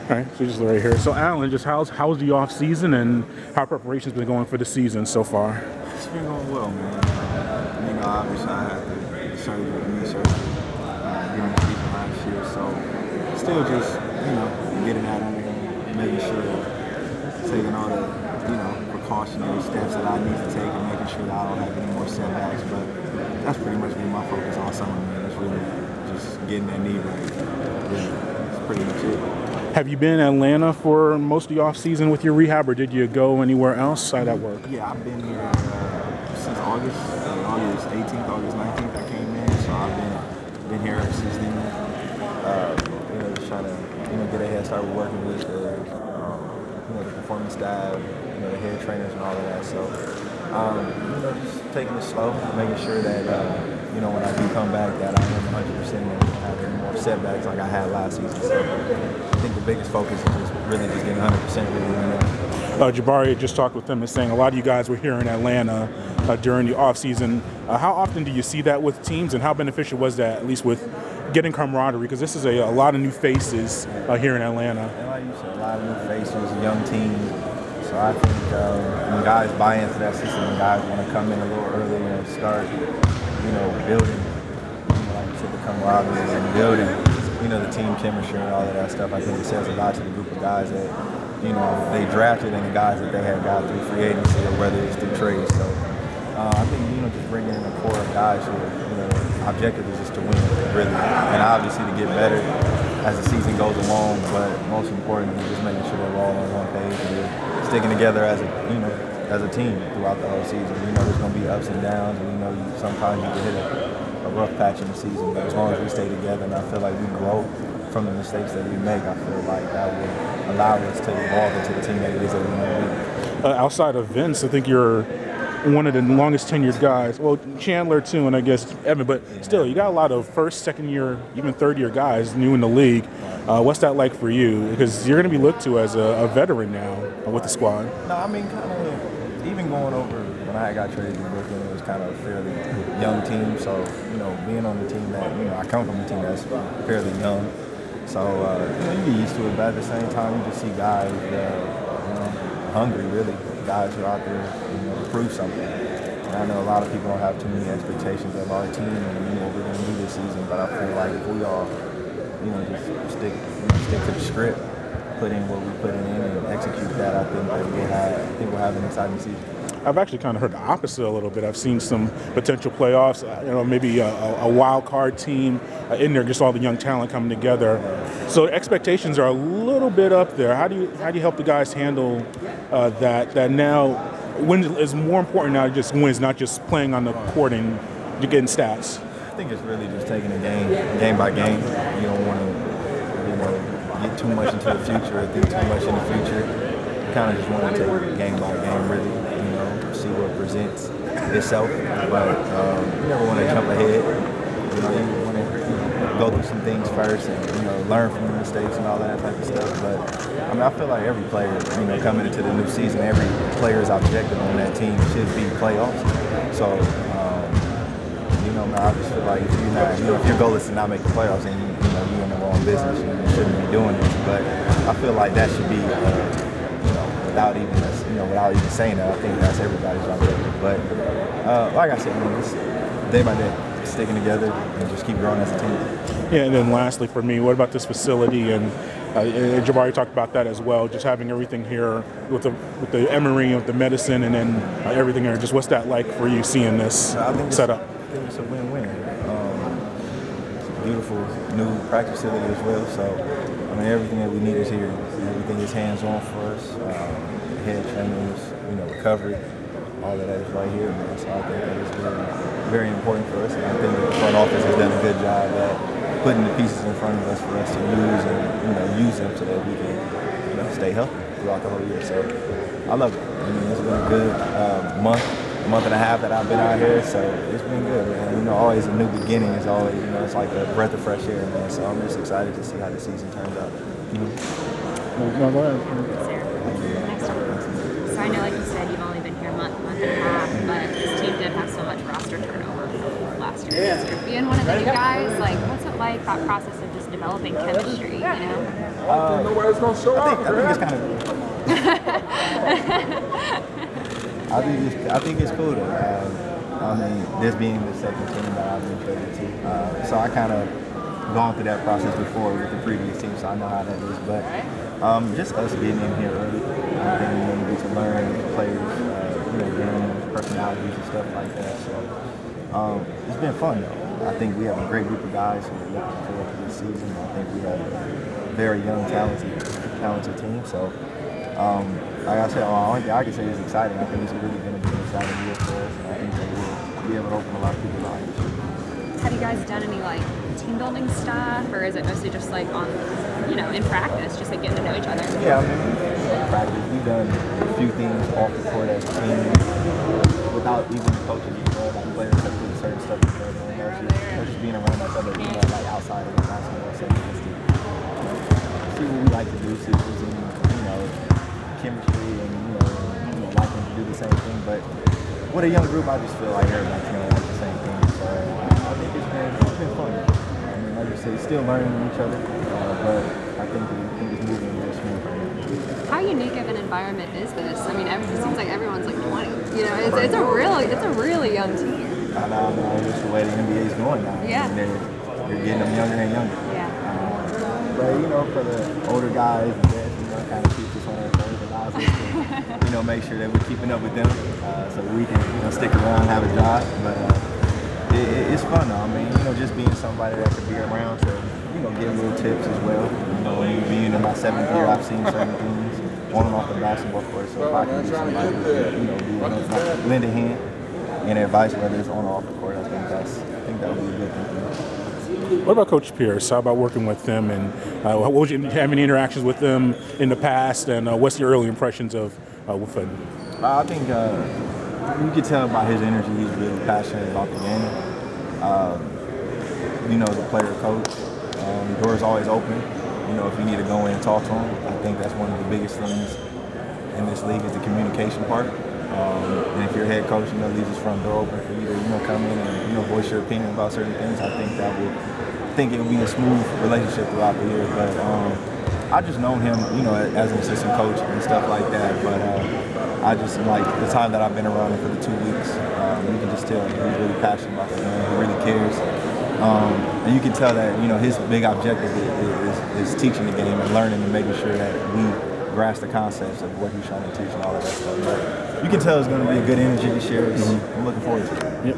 All right, so just right here. So Allen, just how's the off season and how preparations been going for the season so far? It's been going well, man. Obviously I had the surgery, knee surgery during the season last year, so still just, getting out of there, making sure taking all the, precautionary steps that I need to take and making sure that I don't have any more setbacks. But that's pretty much been my focus all summer, man. It's really just getting that knee right. Yeah, that's pretty much it. Have you been in Atlanta for most of the off season with your rehab, or did you go anywhere else? How'd that work? Yeah, I've been here since August 18th, August 19th. I came in, so I've been here since then. Just trying to get a head start with working with the performance staff, the head trainers and all of that. So just taking it slow, making sure that when I do come back, that I am 100% and have any more setbacks like I had last season. So I think the biggest focus is just really just getting 100% really right now. Jabari just talked with them and saying a lot of you guys were here in Atlanta during the offseason. How often do you see that with teams, and how beneficial was that, at least with getting camaraderie? Because this is a lot of new faces here in Atlanta. And like you said, a lot of new faces, a young team. So I think when guys buy into that system, and guys want to come in a little earlier and start, building, like you said, the camaraderie and building, the team chemistry and all of that stuff. I think it says a lot to the group of guys that, they drafted and the guys that they had got through free agency or whether it's through trades. So I think, just bringing in a core of guys who, objective is just to win, really, and obviously to get better as the season goes along. But most importantly, just making sure that we're all on one page and we're sticking together as a team throughout the whole season. There's going to be ups and downs, and sometimes you can hit a rough patch in the season. But as long as we stay together, and I feel like we grow from the mistakes that we make, I feel like that will allow us to evolve into the team that it is that we want to be. Outside of Vince, I think you're one of the longest tenured guys. Well, Chandler too, and I guess Evan, but still, you got a lot of first, second year, even third year guys new in the league. What's that like for you? Because you're going to be looked to as a veteran now with the squad. No, I mean, kind of, even going over when I got traded to Brooklyn, it was kind of a fairly young team. So, being on the team that, I come from a team that's fairly young. So, you get used to it, but at the same time, you just see guys hungry, really. Guys who are out there, to prove something. And I know a lot of people don't have too many expectations of our team and what we're going to do this season, but I feel like if we all, just stick to the script, put in what we put in and execute that, I think that we'll have an exciting season. I've actually kind of heard the opposite a little bit. I've seen some potential playoffs, maybe a wild card team in there, just all the young talent coming together. So expectations are a little bit up there. How do you help the guys handle that now win is more important now, just wins, not just playing on the court and you're getting stats? I think it's really just taking it game by game. You don't want to get too much into the future or think too much in the future. You kind of just want to take it game by game, really, see what presents itself. But you never want to jump ahead. You want to go through some things first and learn from the mistakes and all that type of stuff. But I feel like every player, coming into the new season, every player's objective on that team should be playoffs. So I just feel like if your goal is to not make the playoffs, and you're in the wrong business, you shouldn't be doing this. But I feel like that should be, without even saying that, I think that's everybody's objective. But like I said, it's day by day, sticking together and just keep growing as a team. Yeah, and then lastly for me, what about this facility? And Jabari talked about that as well, just having everything here with the Emory, with the medicine, and then everything here. Just what's that like for you seeing this setup? I think it's a win-win. It's a beautiful new practice facility as well. So, everything that we need is here. Everything is hands-on for us. Head trainers, recovery, all of that is right here, man. So I think that is very, very important for us. And I think that the front office has done a good job at putting the pieces in front of us for us to use and use them so that we can stay healthy throughout the whole year. So I love it. It's been a good month and a half that I've been out here, so it's been good, man. Always a new beginning. It's always, it's like a breath of fresh air, man. So I'm just excited to see how the season turns out. No, go ahead. So I know, like you said, you've only been here a month and a half, but this team did have so much roster turnover from last year. So being one of the new guys, what's it like, that process of just developing chemistry, Nobody's gonna show up. I think it's kind of. I think it's cool though. I mean, this being the second team that I've been traded to, so I kind of gone through that process before with the previous team, so I know how that is. But just us getting in here early, and then we get to learn the players, game personalities and stuff like that. So it's been fun though. I think we have a great group of guys who are looking forward to this season. I think we have a very young, talented team. So. Like I said, all I can say is exciting. I think it's really going to be an exciting year for us, and I think that we'll be able to open a lot of people's eyes. Have you guys done any like team building stuff, or is it mostly just like on, in practice, just like getting to know each other? Yeah, I mean, in practice, we've done a few things off the court as a team without even coaching each other. Like players have to do certain stuff together, and just being around each other, like outside of the basketball setting, just to see what we like to do, see who's in, chemistry and liking to do the same thing. But with a young group, I just feel like everybody's gonna like the same thing. So I think it's been fun. I mean, like you said, still learning each other, but I think it's moving real smooth right now. How unique of an environment is this? I mean, it seems like everyone's like 20. It's a really young team. I know just the way the NBA is going now. Yeah. I mean, you're getting them younger and younger. Yeah. But for the older guys, kind of keeps us on our toes, allows us to, make sure that we're keeping up with them, so we can, stick around, have a job. But it's fun though. I mean, just being somebody that could be around to, give little tips as well. Being in my 7th year, I've seen certain things on and off the basketball court. So if I can be somebody who, lend a hand and advice, whether it's on or off the court, I think that would be a good thing for me. What about Coach Pierce? How about working with them, and what would you have any interactions with them in the past, and what's your early impressions of with him? I think you can tell by his energy he's really passionate about the game. The player coach, door is always open. If you need to go in and talk to him, I think that's one of the biggest things in this league is the communication part. And if your head coach, leaves his front door open for you to, come in and, voice your opinion about certain things, I think it will be a smooth relationship throughout the year. But I just known him, as an assistant coach and stuff like that. But I just like the time that I've been around him for the 2 weeks, you can just tell he's really passionate about the game. He really cares. And you can tell that, his big objective is teaching the game and learning and making sure that we grasp the concepts of what he's trying to teach and all of that stuff. But you can tell it's going to be a good energy this year. I'm looking forward to it. Yep.